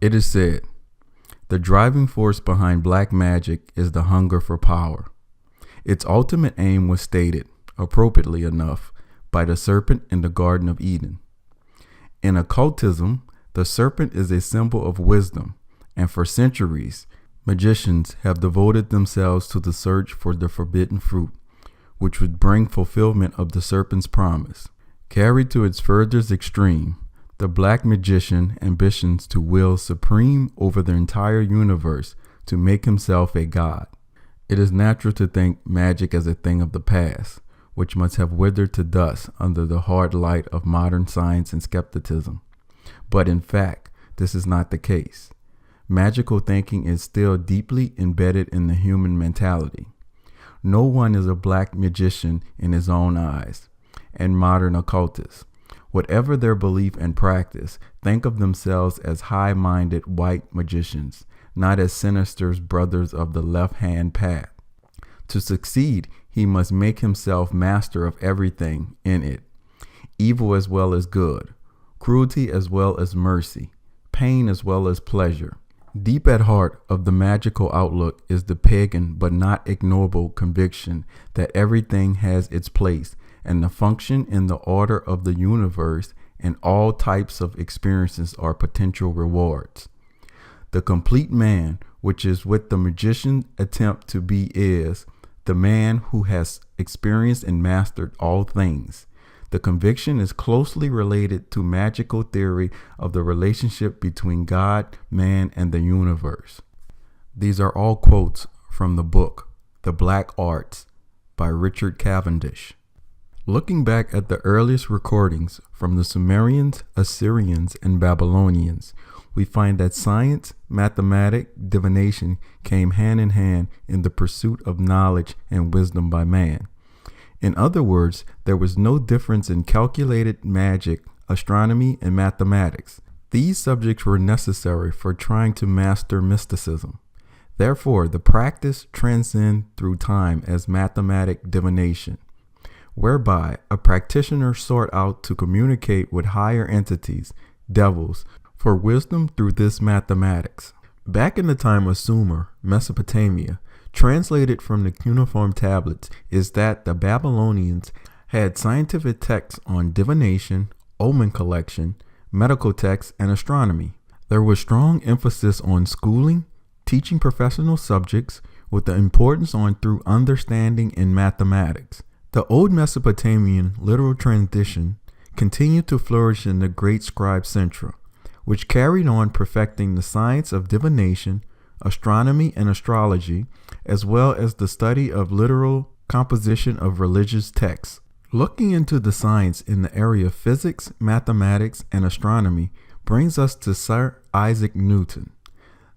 It is said, the driving force behind black magic is the hunger for power. Its ultimate aim was stated, appropriately enough, by the serpent in the Garden of Eden. In occultism, the serpent is a symbol of wisdom, and for centuries, magicians have devoted themselves to the search for the forbidden fruit, which would bring fulfillment of the serpent's promise. Carried to its furthest extreme, the black magician ambitions to wield supreme over the entire universe to make himself a god. It is natural to think magic as a thing of the past, which must have withered to dust under the hard light of modern science and skepticism. But in fact, this is not the case. Magical thinking is still deeply embedded in the human mentality. No one is a black magician in his own eyes, and modern occultists, whatever their belief and practice, think of themselves as high-minded white magicians, not as sinister brothers of the left-hand path. To succeed, he must make himself master of everything in it, evil as well as good, cruelty as well as mercy, pain as well as pleasure. Deep at heart of the magical outlook is the pagan but not ignorable conviction that everything has its place and the function in the order of the universe, and all types of experiences are potential rewards. The complete man, which is what the magician attempt to be, is the man who has experienced and mastered all things. The conviction is closely related to magical theory of the relationship between God, man, and the universe. These are all quotes from the book, The Black Arts, by Richard Cavendish. Looking back at the earliest recordings from the Sumerians, Assyrians, and Babylonians, we find that science, mathematics, divination came hand in hand in the pursuit of knowledge and wisdom by man. In other words, there was no difference in calculated magic, astronomy, and mathematics. These subjects were necessary for trying to master mysticism. Therefore, the practice transcends through time as mathematic divination, whereby a practitioner sought out to communicate with higher entities, devils, for wisdom through this mathematics. Back in the time of Sumer, Mesopotamia, translated from the cuneiform tablets, is that the Babylonians had scientific texts on divination, omen collection, medical texts, and astronomy. There was strong emphasis on schooling, teaching professional subjects, with the importance on through understanding in mathematics. The old Mesopotamian literal tradition continued to flourish in the great scribe Centra, which carried on perfecting the science of divination, astronomy, and astrology, as well as the study of literal composition of religious texts. Looking into the science in the area of physics, mathematics, and astronomy brings us to Sir Isaac Newton.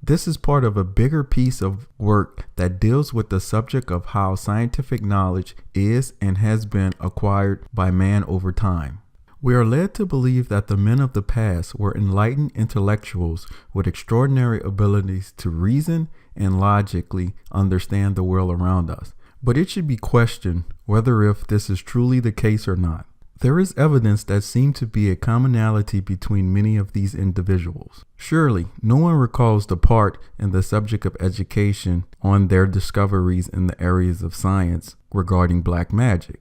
This is part of a bigger piece of work that deals with the subject of how scientific knowledge is and has been acquired by man over time. We are led to believe that the men of the past were enlightened intellectuals with extraordinary abilities to reason and logically understand the world around us. But it should be questioned whether if this is truly the case or not. There is evidence that seems to be a commonality between many of these individuals. Surely, no one recalls the part in the subject of education on their discoveries in the areas of science regarding black magic.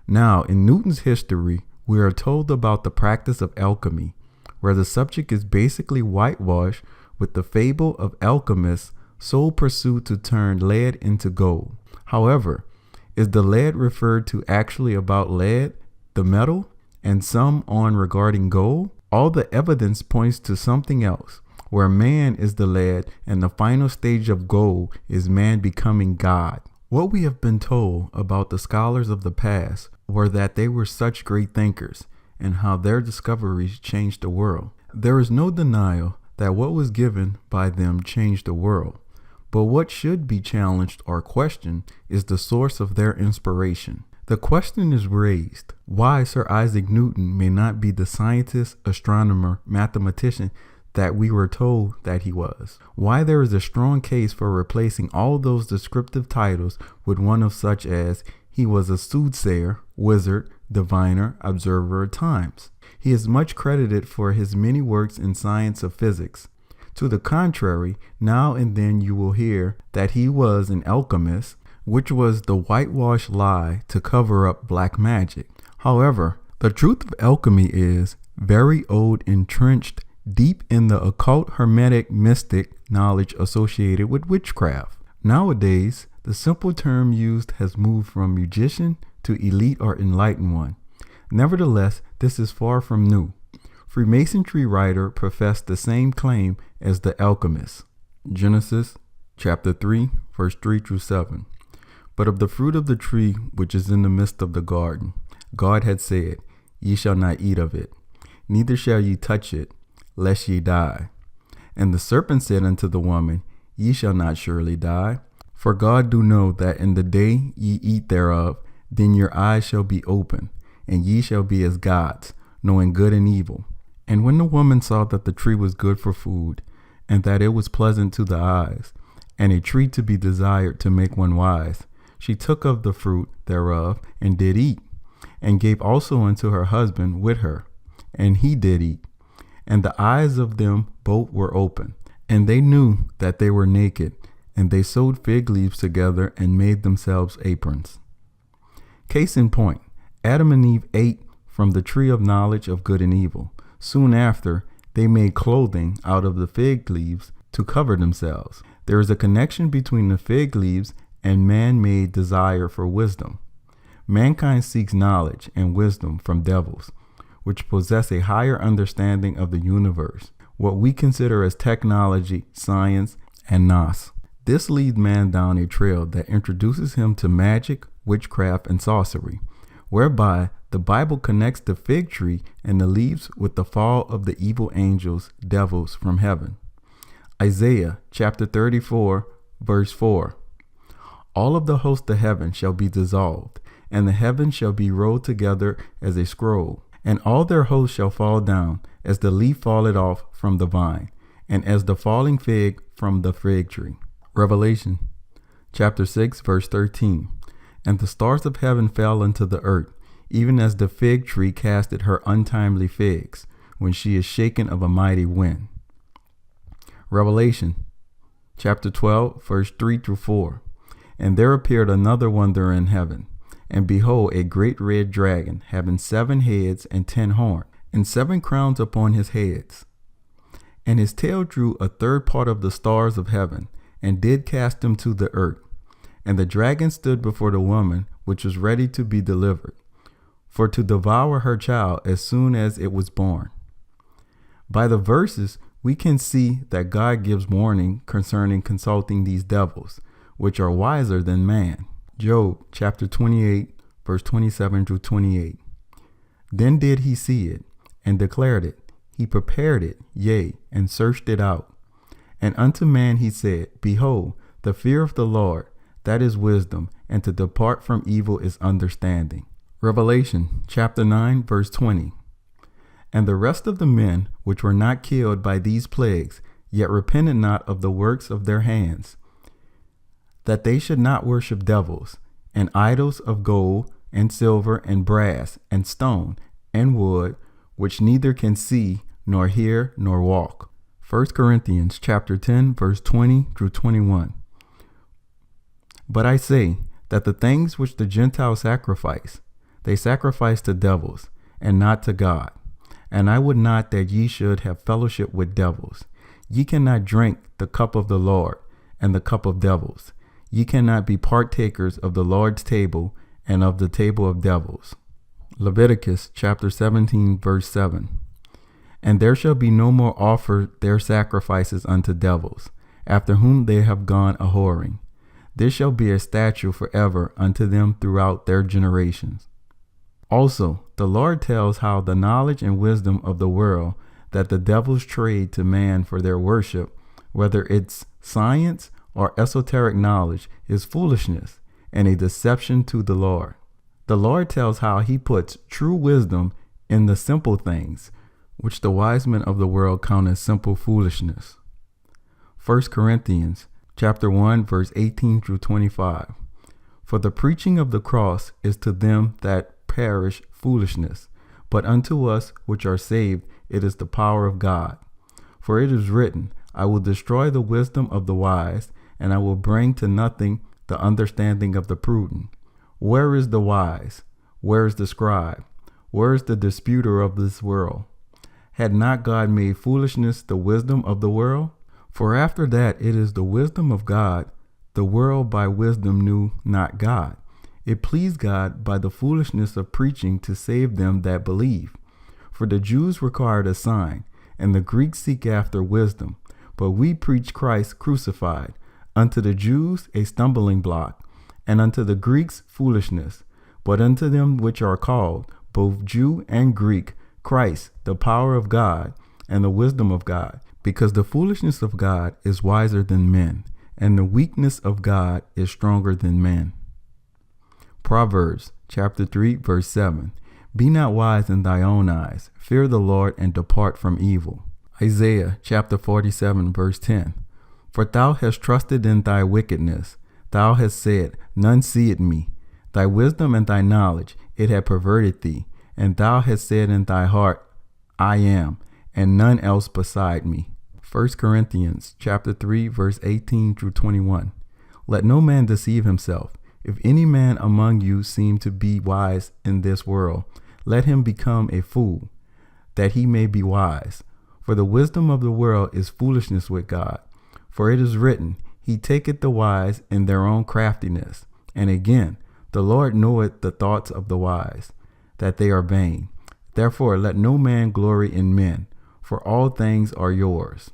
Now, in Newton's history, we are told about the practice of alchemy, where the subject is basically whitewashed with the fable of alchemists' sole pursuit to turn lead into gold. However, is the lead referred to actually about lead, the metal, and some on regarding gold? All the evidence points to something else, where man is the lead and the final stage of gold is man becoming God. What we have been told about the scholars of the past were that they were such great thinkers and how their discoveries changed the world. There is no denial that what was given by them changed the world, but what should be challenged or questioned is the source of their inspiration. The question is raised why Sir Isaac Newton may not be the scientist, astronomer, mathematician that we were told that he was. Why there is a strong case for replacing all those descriptive titles with one of such as he was a soothsayer, wizard, diviner, observer at times. He is much credited for his many works in science of physics. To the contrary, now and then you will hear that he was an alchemist, which was the whitewashed lie to cover up black magic. However, the truth of alchemy is very old, entrenched deep in the occult, hermetic, mystic knowledge associated with witchcraft. Nowadays, the simple term used has moved from magician to elite or enlightened one. Nevertheless, this is far from new. Freemasonry writer professed the same claim as the alchemists. Genesis chapter 3, verse 3 through 7. But of the fruit of the tree which is in the midst of the garden, God had said, Ye shall not eat of it, neither shall ye touch it, lest ye die. And the serpent said unto the woman, Ye shall not surely die. For God do know that in the day ye eat thereof, then your eyes shall be open, and ye shall be as gods, knowing good and evil. And when the woman saw that the tree was good for food, and that it was pleasant to the eyes, and a tree to be desired to make one wise, she took of the fruit thereof, and did eat, and gave also unto her husband with her, and he did eat. And the eyes of them both were open, and they knew that they were naked, and they sewed fig leaves together and made themselves aprons. Case in point, Adam and Eve ate from the tree of knowledge of good and evil. Soon after, they made clothing out of the fig leaves to cover themselves. There is a connection between the fig leaves and man-made desire for wisdom. Mankind seeks knowledge and wisdom from devils, which possess a higher understanding of the universe, what we consider as technology, science, and nos. This leads man down a trail that introduces him to magic, witchcraft, and sorcery, whereby the Bible connects the fig tree and the leaves with the fall of the evil angels, devils from heaven. Isaiah chapter 34, verse 4. All of the host of heaven shall be dissolved, and the heavens shall be rolled together as a scroll, and all their hosts shall fall down, as the leaf falleth off from the vine, and as the falling fig from the fig tree. Revelation chapter 6, verse 13. And the stars of heaven fell unto the earth, even as the fig tree casteth her untimely figs, when she is shaken of a mighty wind. Revelation chapter 12, verse 3 through 4. And there appeared another wonder in heaven, and behold, a great red dragon, having 7 heads and 10 horns, and 7 crowns upon his heads. And his tail drew a third part of the stars of heaven, and did cast them to the earth. And the dragon stood before the woman, which was ready to be delivered, for to devour her child as soon as it was born. By the verses, we can see that God gives warning concerning consulting these devils, which are wiser than man. Job chapter 28, verse 27 through 28. Then did he see it, and declared it. He prepared it, yea, and searched it out. And unto man he said, Behold, the fear of the Lord, that is wisdom, and to depart from evil is understanding. Revelation chapter 9, verse 20. And the rest of the men which were not killed by these plagues, yet repented not of the works of their hands, that they should not worship devils, and idols of gold, and silver, and brass, and stone, and wood, which neither can see, nor hear, nor walk. 1 Corinthians chapter 10, verse 20 through 21. But I say that the things which the Gentiles sacrifice, they sacrifice to devils, and not to God. And I would not that ye should have fellowship with devils. Ye cannot drink the cup of the Lord, and the cup of devils. Ye cannot be partakers of the Lord's table, and of the table of devils. Leviticus chapter 17, verse 7. And there shall be no more offered their sacrifices unto devils, after whom they have gone a whoring. This shall be a statute forever unto them throughout their generations. Also, the Lord tells how the knowledge and wisdom of the world that the devils trade to man for their worship, whether it's science or esoteric knowledge, is foolishness and a deception to the Lord. The Lord tells how he puts true wisdom in the simple things, which the wise men of the world count as simple foolishness. 1 Corinthians chapter 1, verse 18 through 25. For the preaching of the cross is to them that perish foolishness, but unto us which are saved it is the power of God. For it is written, I will destroy the wisdom of the wise, and I will bring to nothing the understanding of the prudent. Where is the wise? Where is the scribe? Where is the disputer of this world? Had not God made foolishness the wisdom of the world? For after that it is the wisdom of God. The world by wisdom knew not God. It pleased God by the foolishness of preaching to save them that believe. For the Jews required a sign, and the Greeks seek after wisdom. But we preach Christ crucified, unto the Jews a stumbling block, and unto the Greeks foolishness. But unto them which are called, both Jew and Greek, Christ, the power of God, and the wisdom of God. Because the foolishness of God is wiser than men, and the weakness of God is stronger than men. Proverbs chapter 3, verse 7. Be not wise in thy own eyes. Fear the Lord and depart from evil. Isaiah chapter 47, verse 10. For thou hast trusted in thy wickedness. Thou hast said, none seeth me. Thy wisdom and thy knowledge, it had perverted thee. And thou hast said in thy heart, I am, and none else beside me. 1 Corinthians chapter 3, verse 18 through 21. Let no man deceive himself. If any man among you seem to be wise in this world, let him become a fool, that he may be wise. For the wisdom of the world is foolishness with God. For it is written, He taketh the wise in their own craftiness. And again, the Lord knoweth the thoughts of the wise, that they are vain. Therefore let no man glory in men, for all things are yours.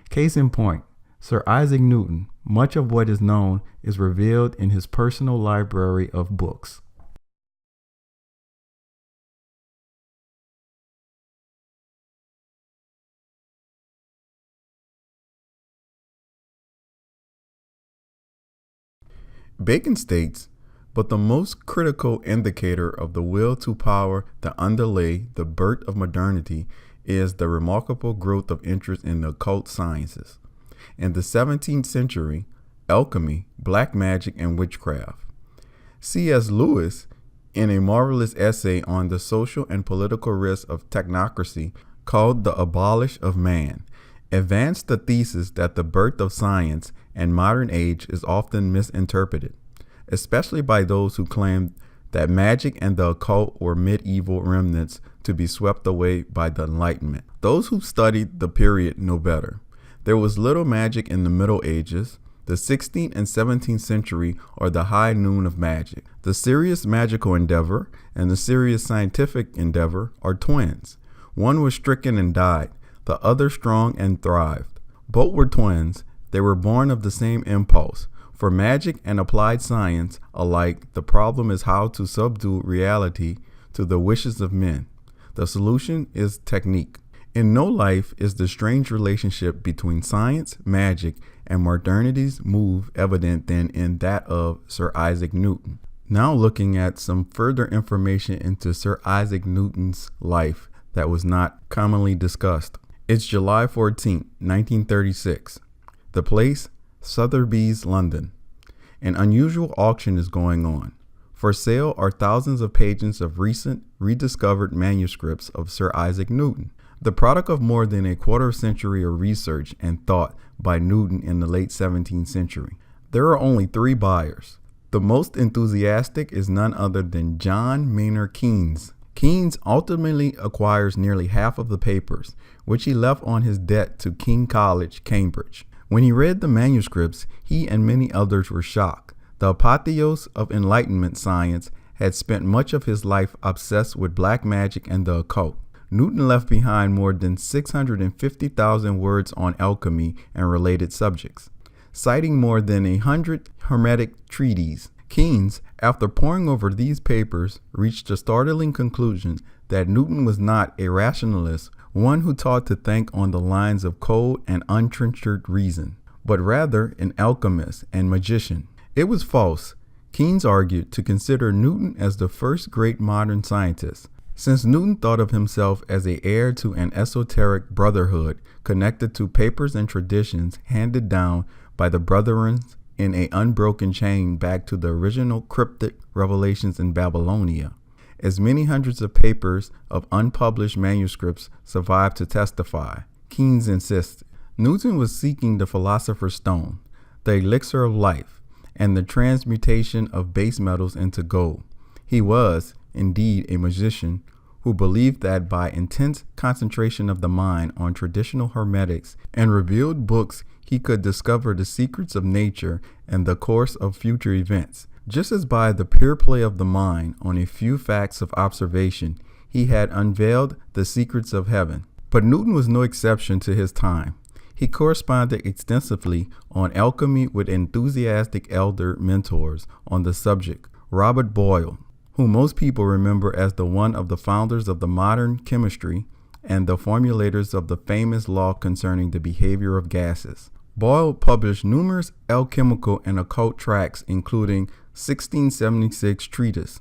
Case in point, Sir Isaac Newton, much of what is known is revealed in his personal library of books. Bacon states, but the most critical indicator of the will to power that underlay the birth of modernity is the remarkable growth of interest in the occult sciences. In the 17th century, alchemy, black magic, and witchcraft. C.S. Lewis, in a marvelous essay on the social and political risks of technocracy called The Abolish of Man, advanced the thesis that the birth of science and modern age is often misinterpreted, especially by those who claim that magic and the occult were medieval remnants to be swept away by the Enlightenment. Those who studied the period know better. There was little magic in the Middle Ages. The 16th and 17th century are the high noon of magic. The serious magical endeavor and the serious scientific endeavor are twins. One was stricken and died, the other strong and thrived. Both were twins. They were born of the same impulse. For magic and applied science alike, the problem is how to subdue reality to the wishes of men. The solution is technique. In no life is the strange relationship between science, magic, and modernity's move evident than in that of Sir Isaac Newton. Now looking at some further information into Sir Isaac Newton's life that was not commonly discussed. It's July 14, 1936. The place, Sotheby's, London. An unusual auction is going on. For sale are thousands of pages of recent, rediscovered manuscripts of Sir Isaac Newton, the product of more than a quarter century of research and thought by Newton in the late 17th century. There are only 3 buyers. The most enthusiastic is none other than John Maynard Keynes. Keynes ultimately acquires nearly half of the papers, which he left on his debt to King College, Cambridge. When he read the manuscripts, he and many others were shocked. The apotheose of Enlightenment science had spent much of his life obsessed with black magic and the occult. Newton left behind more than 650,000 words on alchemy and related subjects, citing more than 100 hermetic treatises. Keynes, after poring over these papers, reached the startling conclusion that Newton was not a rationalist, one who taught to think on the lines of cold and untrentured reason, but rather an alchemist and magician. It was false, Keynes argued, to consider Newton as the first great modern scientist, since Newton thought of himself as an heir to an esoteric brotherhood connected to papers and traditions handed down by the brethren in an unbroken chain back to the original cryptic revelations in Babylonia. As many hundreds of papers of unpublished manuscripts survive to testify, Keynes insists, Newton was seeking the philosopher's stone, the elixir of life, and the transmutation of base metals into gold. He was, indeed, a magician who believed that by intense concentration of the mind on traditional hermetics and revealed books, he could discover the secrets of nature and the course of future events. Just as by the pure play of the mind on a few facts of observation, he had unveiled the secrets of heaven. But Newton was no exception to his time. He corresponded extensively on alchemy with enthusiastic elder mentors on the subject. Robert Boyle, whom most people remember as the one of the founders of the modern chemistry and the formulators of the famous law concerning the behavior of gases. Boyle published numerous alchemical and occult tracts, including 1676 treatise,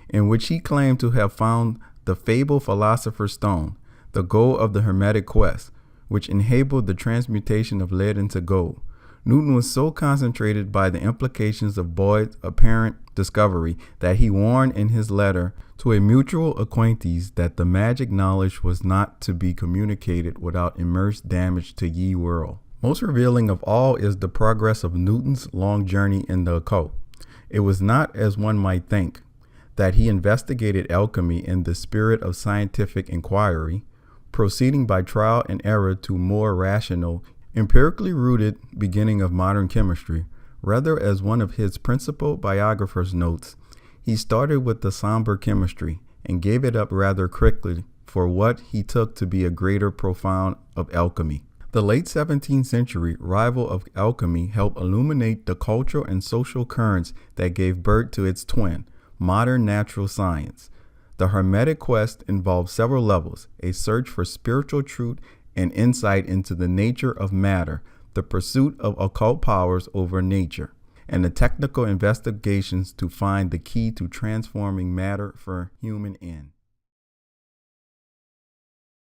in which he claimed to have found the fabled philosopher's stone, the goal of the Hermetic quest, which enabled the transmutation of lead into gold. Newton was so concentrated by the implications of Boyle's apparent discovery that he warned in his letter to a mutual acquaintance that the magic knowledge was not to be communicated without immense damage to ye world. Most revealing of all is the progress of Newton's long journey in the occult. It was not, as one might think, that he investigated alchemy in the spirit of scientific inquiry, proceeding by trial and error to more rational, empirically rooted beginning of modern chemistry. Rather, as one of his principal biographers notes, he started with the somber chemistry and gave it up rather quickly for what he took to be a greater profound of alchemy. The late 17th century rival of alchemy helped illuminate the cultural and social currents that gave birth to its twin, modern natural science. The Hermetic quest involved several levels: a search for spiritual truth and insight into the nature of matter, the pursuit of occult powers over nature, and the technical investigations to find the key to transforming matter for human end.